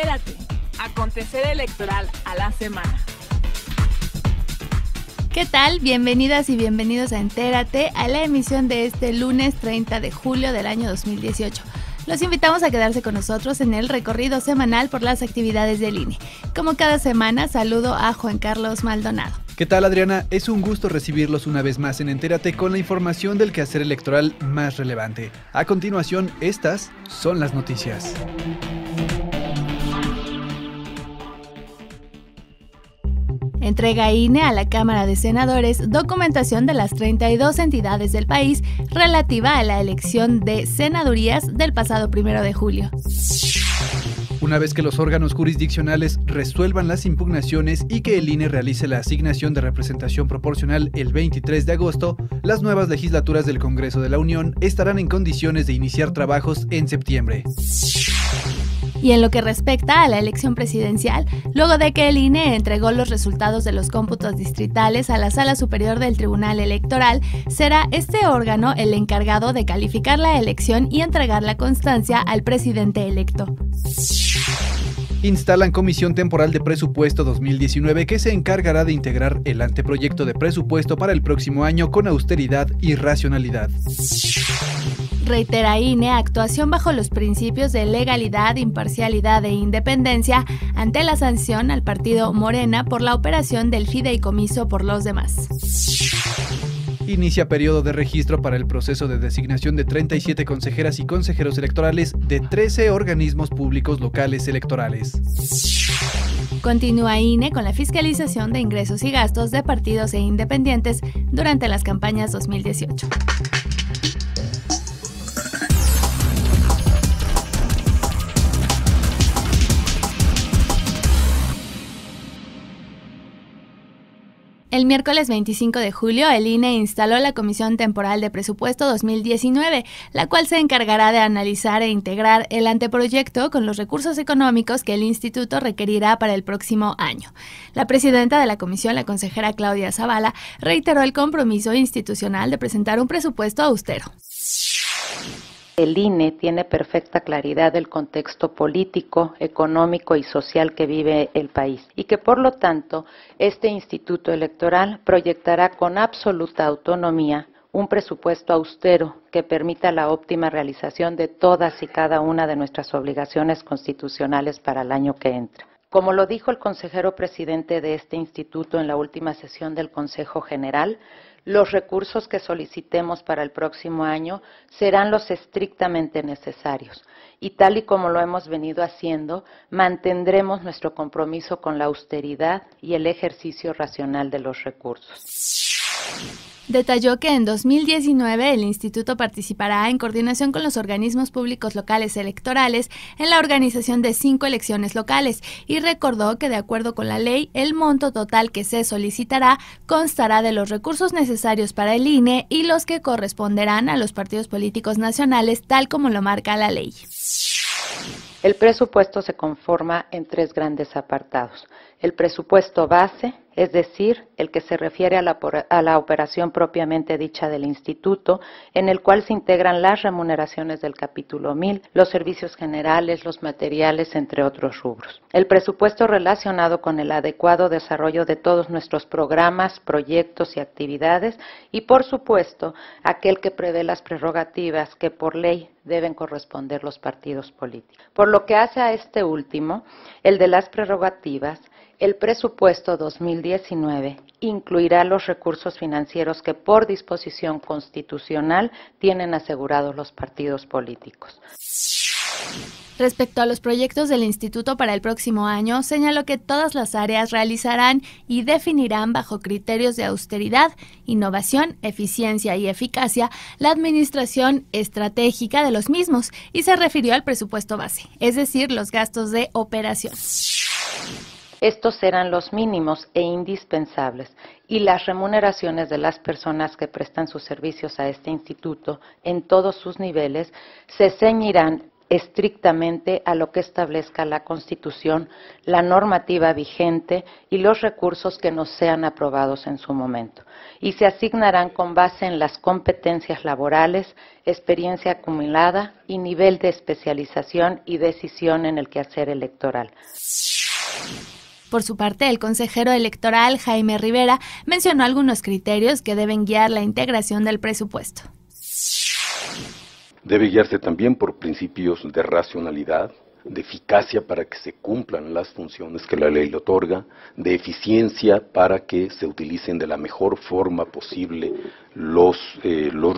Entérate, acontecer electoral a la semana. ¿Qué tal? Bienvenidas y bienvenidos a Entérate, a la emisión de este lunes 30 de julio del año 2018. Los invitamos a quedarse con nosotros en el recorrido semanal por las actividades del INE. Como cada semana, saludo a Juan Carlos Maldonado. ¿Qué tal, Adriana? Es un gusto recibirlos una vez más en Entérate con la información del quehacer electoral más relevante. A continuación, estas son las noticias. Entrega INE a la Cámara de Senadores documentación de las 32 entidades del país relativa a la elección de senadurías del pasado 1 de julio. Una vez que los órganos jurisdiccionales resuelvan las impugnaciones y que el INE realice la asignación de representación proporcional el 23 de agosto, las nuevas legislaturas del Congreso de la Unión estarán en condiciones de iniciar trabajos en septiembre. Y en lo que respecta a la elección presidencial, luego de que el INE entregó los resultados de los cómputos distritales a la Sala Superior del Tribunal Electoral, será este órgano el encargado de calificar la elección y entregar la constancia al presidente electo. Instalan Comisión Temporal de Presupuesto 2019 que se encargará de integrar el anteproyecto de presupuesto para el próximo año con austeridad y racionalidad. Reitera INE actuación bajo los principios de legalidad, imparcialidad e independencia ante la sanción al partido Morena por la operación del fideicomiso por los demás. Inicia periodo de registro para el proceso de designación de 37 consejeras y consejeros electorales de 13 organismos públicos locales electorales. Continúa INE con la fiscalización de ingresos y gastos de partidos e independientes durante las campañas 2018. El miércoles 25 de julio, el INE instaló la Comisión Temporal de Presupuesto 2019, la cual se encargará de analizar e integrar el anteproyecto con los recursos económicos que el instituto requerirá para el próximo año. La presidenta de la comisión, la consejera Claudia Zavala, reiteró el compromiso institucional de presentar un presupuesto austero. El INE tiene perfecta claridad del contexto político, económico y social que vive el país y que por lo tanto este instituto electoral proyectará con absoluta autonomía un presupuesto austero que permita la óptima realización de todas y cada una de nuestras obligaciones constitucionales para el año que entra. Como lo dijo el consejero presidente de este instituto en la última sesión del Consejo General, los recursos que solicitemos para el próximo año serán los estrictamente necesarios y tal y como lo hemos venido haciendo, mantendremos nuestro compromiso con la austeridad y el ejercicio racional de los recursos. Detalló que en 2019 el instituto participará en coordinación con los organismos públicos locales electorales en la organización de 5 elecciones locales y recordó que de acuerdo con la ley, el monto total que se solicitará constará de los recursos necesarios para el INE y los que corresponderán a los partidos políticos nacionales tal como lo marca la ley. El presupuesto se conforma en 3 grandes apartados. El presupuesto base, es decir, el que se refiere a la operación propiamente dicha del instituto, en el cual se integran las remuneraciones del capítulo 1000, los servicios generales, los materiales, entre otros rubros. El presupuesto relacionado con el adecuado desarrollo de todos nuestros programas, proyectos y actividades y, por supuesto, aquel que prevé las prerrogativas que por ley deben corresponder los partidos políticos. Por lo que hace a este último, el de las prerrogativas, el presupuesto 2019 incluirá los recursos financieros que por disposición constitucional tienen asegurados los partidos políticos. Respecto a los proyectos del Instituto para el próximo año, señaló que todas las áreas realizarán y definirán bajo criterios de austeridad, innovación, eficiencia y eficacia la administración estratégica de los mismos y se refirió al presupuesto base, es decir, los gastos de operación. Estos serán los mínimos e indispensables y las remuneraciones de las personas que prestan sus servicios a este instituto en todos sus niveles se ceñirán estrictamente a lo que establezca la Constitución, la normativa vigente y los recursos que nos sean aprobados en su momento. Y se asignarán con base en las competencias laborales, experiencia acumulada y nivel de especialización y decisión en el quehacer electoral. Por su parte, el consejero electoral Jaime Rivera mencionó algunos criterios que deben guiar la integración del presupuesto. Debe guiarse también por principios de racionalidad, de eficacia para que se cumplan las funciones que la ley le otorga, de eficiencia para que se utilicen de la mejor forma posible los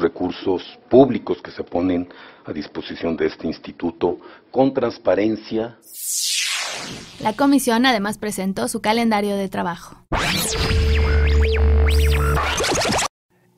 recursos públicos que se ponen a disposición de este instituto, con transparencia. La comisión además presentó su calendario de trabajo.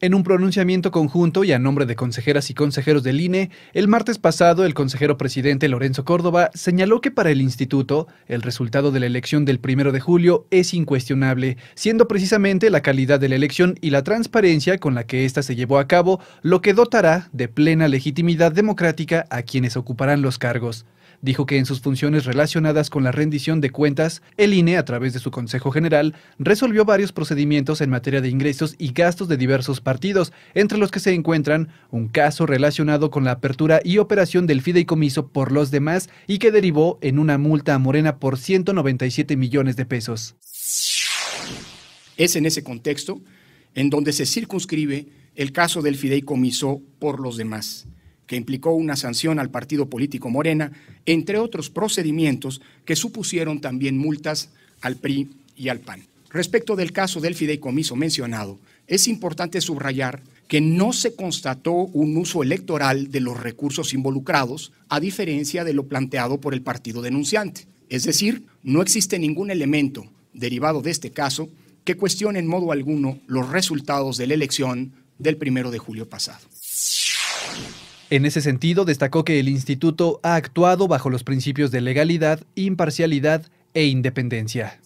En un pronunciamiento conjunto y a nombre de consejeras y consejeros del INE, el martes pasado el consejero presidente Lorenzo Córdoba señaló que para el instituto el resultado de la elección del 1 de julio es incuestionable, siendo precisamente la calidad de la elección y la transparencia con la que ésta se llevó a cabo lo que dotará de plena legitimidad democrática a quienes ocuparán los cargos. Dijo que en sus funciones relacionadas con la rendición de cuentas, el INE, a través de su Consejo General, resolvió varios procedimientos en materia de ingresos y gastos de diversos partidos, entre los que se encuentran un caso relacionado con la apertura y operación del fideicomiso por los demás y que derivó en una multa a Morena por 197 millones de pesos. Es en ese contexto en donde se circunscribe el caso del fideicomiso por los demás, que implicó una sanción al partido político Morena, entre otros procedimientos que supusieron también multas al PRI y al PAN. Respecto del caso del fideicomiso mencionado, es importante subrayar que no se constató un uso electoral de los recursos involucrados, a diferencia de lo planteado por el partido denunciante. Es decir, no existe ningún elemento derivado de este caso que cuestione en modo alguno los resultados de la elección del 1 de julio pasado. En ese sentido, destacó que el instituto ha actuado bajo los principios de legalidad, imparcialidad e independencia.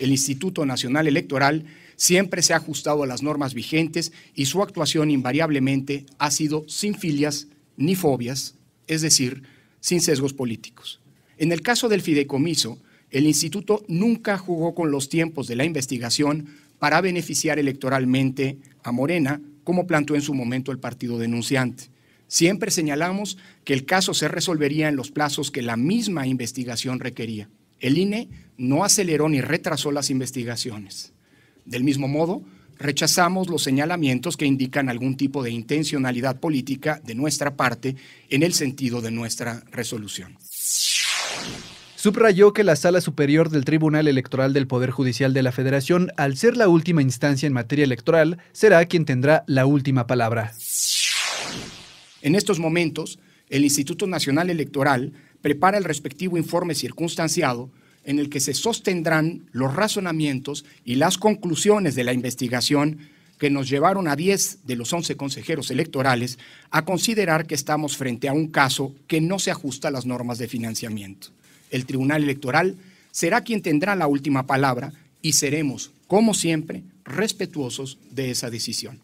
El Instituto Nacional Electoral siempre se ha ajustado a las normas vigentes y su actuación invariablemente ha sido sin filias ni fobias, es decir, sin sesgos políticos. En el caso del fideicomiso, el instituto nunca jugó con los tiempos de la investigación para beneficiar electoralmente a Morena, como planteó en su momento el partido denunciante. Siempre señalamos que el caso se resolvería en los plazos que la misma investigación requería. El INE no aceleró ni retrasó las investigaciones. Del mismo modo, rechazamos los señalamientos que indican algún tipo de intencionalidad política de nuestra parte en el sentido de nuestra resolución. Subrayó que la Sala Superior del Tribunal Electoral del Poder Judicial de la Federación, al ser la última instancia en materia electoral, será quien tendrá la última palabra. En estos momentos, el Instituto Nacional Electoral prepara el respectivo informe circunstanciado en el que se sostendrán los razonamientos y las conclusiones de la investigación que nos llevaron a 10 de los 11 consejeros electorales a considerar que estamos frente a un caso que no se ajusta a las normas de financiamiento. El Tribunal Electoral será quien tendrá la última palabra y seremos, como siempre, respetuosos de esa decisión.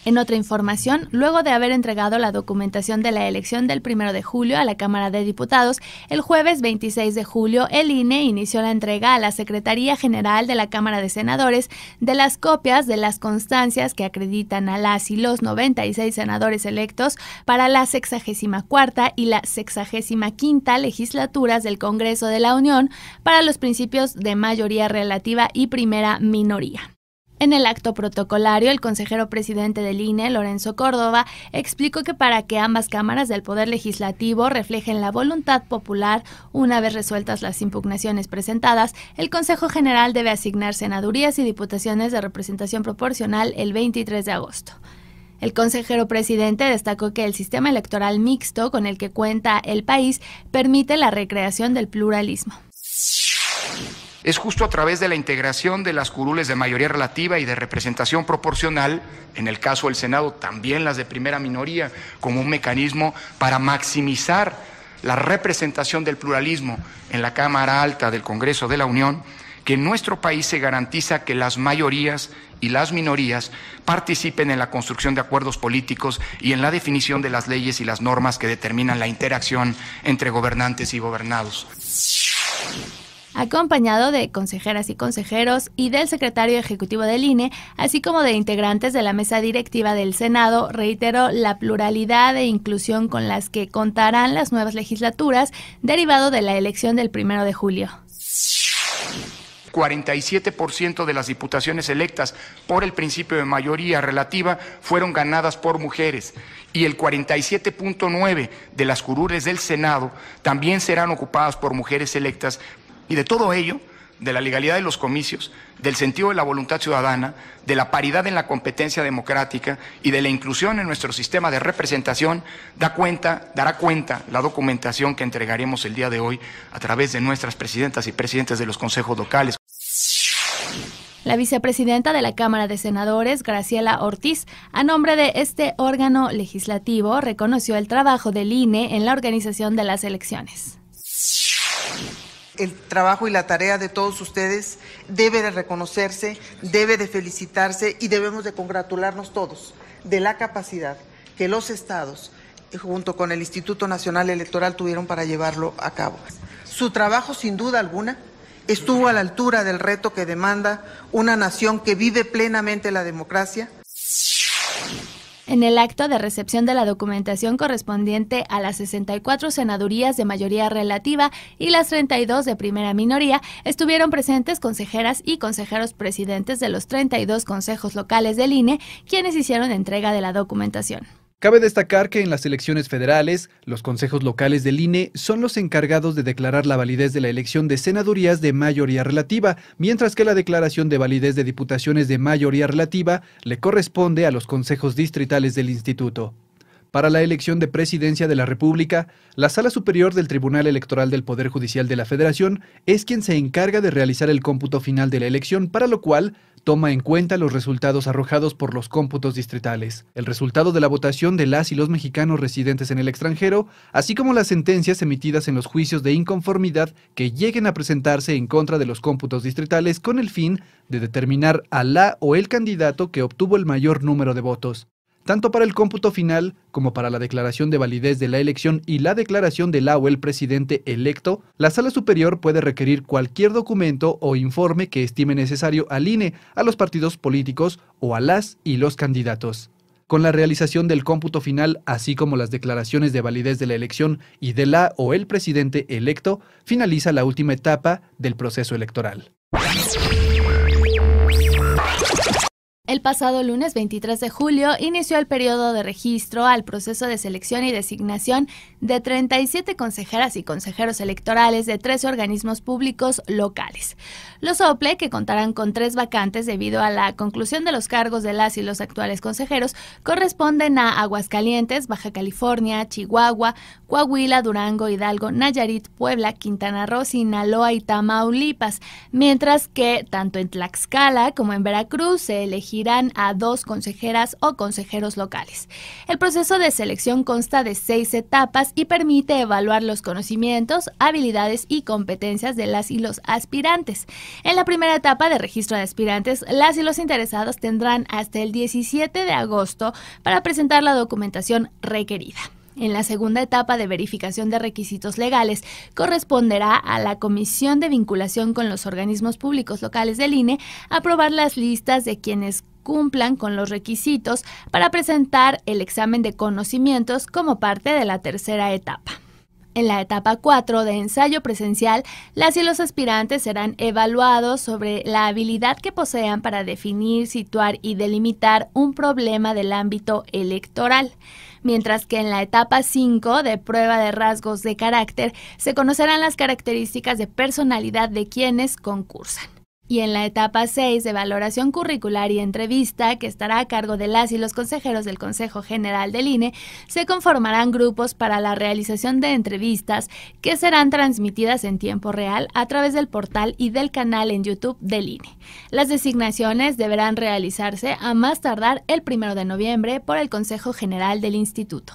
En otra información, luego de haber entregado la documentación de la elección del 1 de julio a la Cámara de Diputados, el jueves 26 de julio el INE inició la entrega a la Secretaría General de la Cámara de Senadores de las copias de las constancias que acreditan a las y los 96 senadores electos para la 64ª y la 65ª legislaturas del Congreso de la Unión para los principios de mayoría relativa y primera minoría. En el acto protocolario, el consejero presidente del INE, Lorenzo Córdoba, explicó que para que ambas cámaras del Poder Legislativo reflejen la voluntad popular, una vez resueltas las impugnaciones presentadas, el Consejo General debe asignar senadurías y diputaciones de representación proporcional el 23 de agosto. El consejero presidente destacó que el sistema electoral mixto con el que cuenta el país permite la recreación del pluralismo. Es justo a través de la integración de las curules de mayoría relativa y de representación proporcional, en el caso del Senado también las de primera minoría, como un mecanismo para maximizar la representación del pluralismo en la Cámara Alta del Congreso de la Unión, que en nuestro país se garantiza que las mayorías y las minorías participen en la construcción de acuerdos políticos y en la definición de las leyes y las normas que determinan la interacción entre gobernantes y gobernados. Acompañado de consejeras y consejeros y del secretario ejecutivo del INE, así como de integrantes de la mesa directiva del Senado, reiteró la pluralidad e inclusión con las que contarán las nuevas legislaturas derivado de la elección del 1 de julio. 47% de las diputaciones electas por el principio de mayoría relativa fueron ganadas por mujeres y el 47.9% de las curules del Senado también serán ocupadas por mujeres electas. Y de todo ello, de la legalidad de los comicios, del sentido de la voluntad ciudadana, de la paridad en la competencia democrática y de la inclusión en nuestro sistema de representación, dará cuenta la documentación que entregaremos el día de hoy a través de nuestras presidentas y presidentes de los consejos locales. La vicepresidenta de la Cámara de Senadores, Graciela Ortiz, a nombre de este órgano legislativo, reconoció el trabajo del INE en la organización de las elecciones. El trabajo y la tarea de todos ustedes debe de reconocerse, debe de felicitarse y debemos de congratularnos todos de la capacidad que los estados, junto con el Instituto Nacional Electoral, tuvieron para llevarlo a cabo. Su trabajo, sin duda alguna, estuvo a la altura del reto que demanda una nación que vive plenamente la democracia. En el acto de recepción de la documentación correspondiente a las 64 senadurías de mayoría relativa y las 32 de primera minoría, estuvieron presentes consejeras y consejeros presidentes de los 32 consejos locales del INE, quienes hicieron entrega de la documentación. Cabe destacar que en las elecciones federales, los consejos locales del INE son los encargados de declarar la validez de la elección de senadurías de mayoría relativa, mientras que la declaración de validez de diputaciones de mayoría relativa le corresponde a los consejos distritales del instituto. Para la elección de presidencia de la República, la Sala Superior del Tribunal Electoral del Poder Judicial de la Federación es quien se encarga de realizar el cómputo final de la elección, para lo cual toma en cuenta los resultados arrojados por los cómputos distritales, el resultado de la votación de las y los mexicanos residentes en el extranjero, así como las sentencias emitidas en los juicios de inconformidad que lleguen a presentarse en contra de los cómputos distritales con el fin de determinar a la o el candidato que obtuvo el mayor número de votos. Tanto para el cómputo final como para la declaración de validez de la elección y la declaración de la o el presidente electo, la Sala Superior puede requerir cualquier documento o informe que estime necesario al INE, a los partidos políticos o a las y los candidatos. Con la realización del cómputo final, así como las declaraciones de validez de la elección y de la o el presidente electo, finaliza la última etapa del proceso electoral. El pasado lunes 23 de julio inició el periodo de registro al proceso de selección y designación de 37 consejeras y consejeros electorales de 13 organismos públicos locales. Los OPLE, que contarán con 3 vacantes debido a la conclusión de los cargos de las y los actuales consejeros, corresponden a Aguascalientes, Baja California, Chihuahua, Coahuila, Durango, Hidalgo, Nayarit, Puebla, Quintana Roo, Sinaloa y Tamaulipas, mientras que tanto en Tlaxcala como en Veracruz se elegirán a 2 consejeras o consejeros locales. El proceso de selección consta de 6 etapas y permite evaluar los conocimientos, habilidades y competencias de las y los aspirantes. En la primera etapa de registro de aspirantes, las y los interesados tendrán hasta el 17 de agosto para presentar la documentación requerida. En la segunda etapa de verificación de requisitos legales, corresponderá a la Comisión de Vinculación con los Organismos Públicos Locales del INE aprobar las listas de quienes cumplan con los requisitos para presentar el examen de conocimientos como parte de la tercera etapa. En la etapa 4 de ensayo presencial, las y los aspirantes serán evaluados sobre la habilidad que posean para definir, situar y delimitar un problema del ámbito electoral. Mientras que en la etapa 5 de prueba de rasgos de carácter se conocerán las características de personalidad de quienes concursan. Y en la etapa 6 de valoración curricular y entrevista, que estará a cargo de las y los consejeros del Consejo General del INE, se conformarán grupos para la realización de entrevistas que serán transmitidas en tiempo real a través del portal y del canal en YouTube del INE. Las designaciones deberán realizarse a más tardar el 1 de noviembre por el Consejo General del Instituto.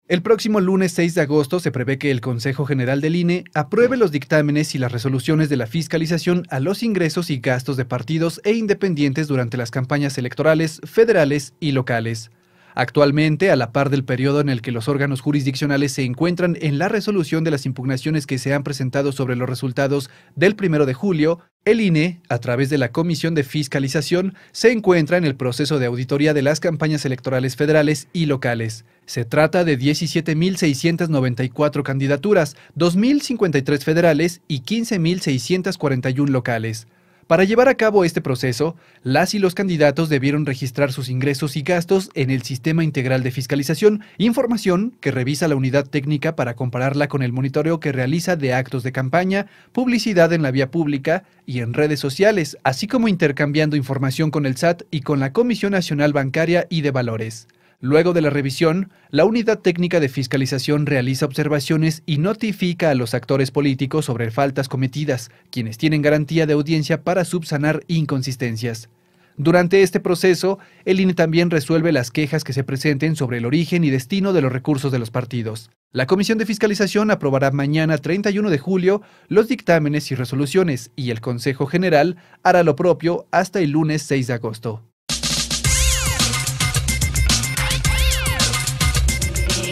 El próximo lunes 6 de agosto se prevé que el Consejo General del INE apruebe los dictámenes y las resoluciones de la fiscalización a los ingresos y gastos de partidos e independientes durante las campañas electorales federales y locales. Actualmente, a la par del periodo en el que los órganos jurisdiccionales se encuentran en la resolución de las impugnaciones que se han presentado sobre los resultados del 1 de julio, el INE, a través de la Comisión de Fiscalización, se encuentra en el proceso de auditoría de las campañas electorales federales y locales. Se trata de 17.694 candidaturas, 2.053 federales y 15.641 locales. Para llevar a cabo este proceso, las y los candidatos debieron registrar sus ingresos y gastos en el Sistema Integral de Fiscalización, información que revisa la unidad técnica para compararla con el monitoreo que realiza de actos de campaña, publicidad en la vía pública y en redes sociales, así como intercambiando información con el SAT y con la Comisión Nacional Bancaria y de Valores. Luego de la revisión, la Unidad Técnica de Fiscalización realiza observaciones y notifica a los actores políticos sobre faltas cometidas, quienes tienen garantía de audiencia para subsanar inconsistencias. Durante este proceso, el INE también resuelve las quejas que se presenten sobre el origen y destino de los recursos de los partidos. La Comisión de Fiscalización aprobará mañana 31 de julio los dictámenes y resoluciones y el Consejo General hará lo propio hasta el lunes 6 de agosto.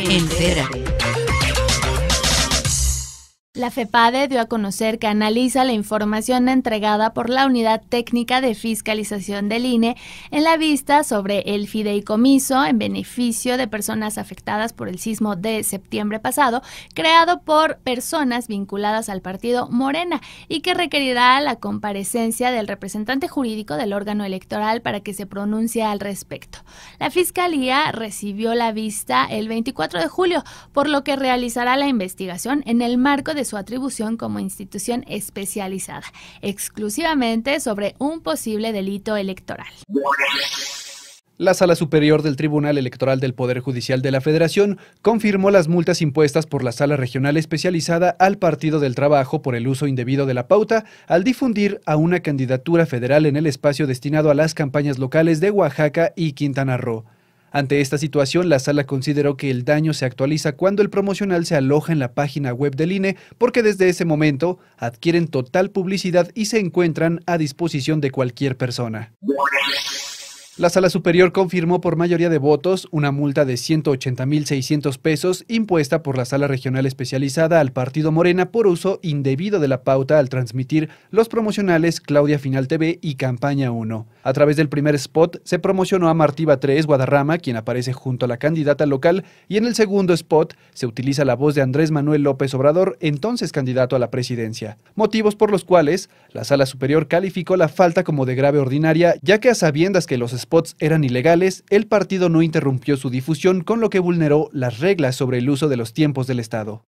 Entérate. La FEPADE dio a conocer que analiza la información entregada por la Unidad Técnica de Fiscalización del INE en la vista sobre el fideicomiso en beneficio de personas afectadas por el sismo de septiembre pasado, creado por personas vinculadas al partido Morena y que requerirá la comparecencia del representante jurídico del órgano electoral para que se pronuncie al respecto. La Fiscalía recibió la vista el 24 de julio, por lo que realizará la investigación en el marco de su atribución como institución especializada, exclusivamente sobre un posible delito electoral. La Sala Superior del Tribunal Electoral del Poder Judicial de la Federación confirmó las multas impuestas por la Sala Regional Especializada al Partido del Trabajo por el uso indebido de la pauta al difundir a una candidatura federal en el espacio destinado a las campañas locales de Oaxaca y Quintana Roo. Ante esta situación, la Sala consideró que el daño se actualiza cuando el promocional se aloja en la página web del INE, porque desde ese momento adquieren total publicidad y se encuentran a disposición de cualquier persona. La Sala Superior confirmó por mayoría de votos una multa de 180,600 pesos impuesta por la Sala Regional Especializada al Partido Morena por uso indebido de la pauta al transmitir los promocionales Claudia Final TV y Campaña 1. A través del primer spot se promocionó a Martí Batres Guadarrama, quien aparece junto a la candidata local, y en el segundo spot se utiliza la voz de Andrés Manuel López Obrador, entonces candidato a la presidencia. Motivos por los cuales la Sala Superior calificó la falta como de grave ordinaria, ya que a sabiendas que los spots eran ilegales, el partido no interrumpió su difusión, con lo que vulneró las reglas sobre el uso de los tiempos del Estado.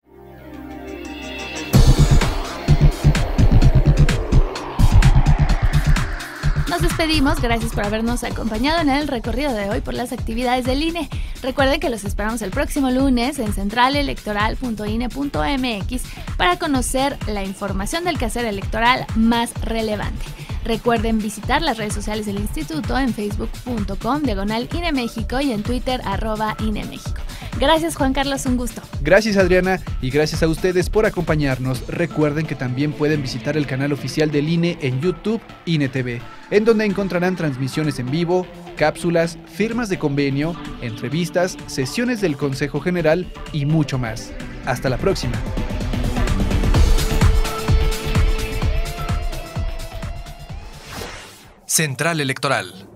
Nos despedimos, gracias por habernos acompañado en el recorrido de hoy por las actividades del INE. Recuerden que los esperamos el próximo lunes en centralelectoral.ine.mx para conocer la información del quehacer electoral más relevante. Recuerden visitar las redes sociales del Instituto en facebook.com/INEMéxico y en Twitter @INEMéxico. Gracias, Juan Carlos, un gusto. Gracias, Adriana, y gracias a ustedes por acompañarnos. Recuerden que también pueden visitar el canal oficial del INE en YouTube, INE TV, en donde encontrarán transmisiones en vivo, cápsulas, firmas de convenio, entrevistas, sesiones del Consejo General y mucho más. Hasta la próxima. Central Electoral.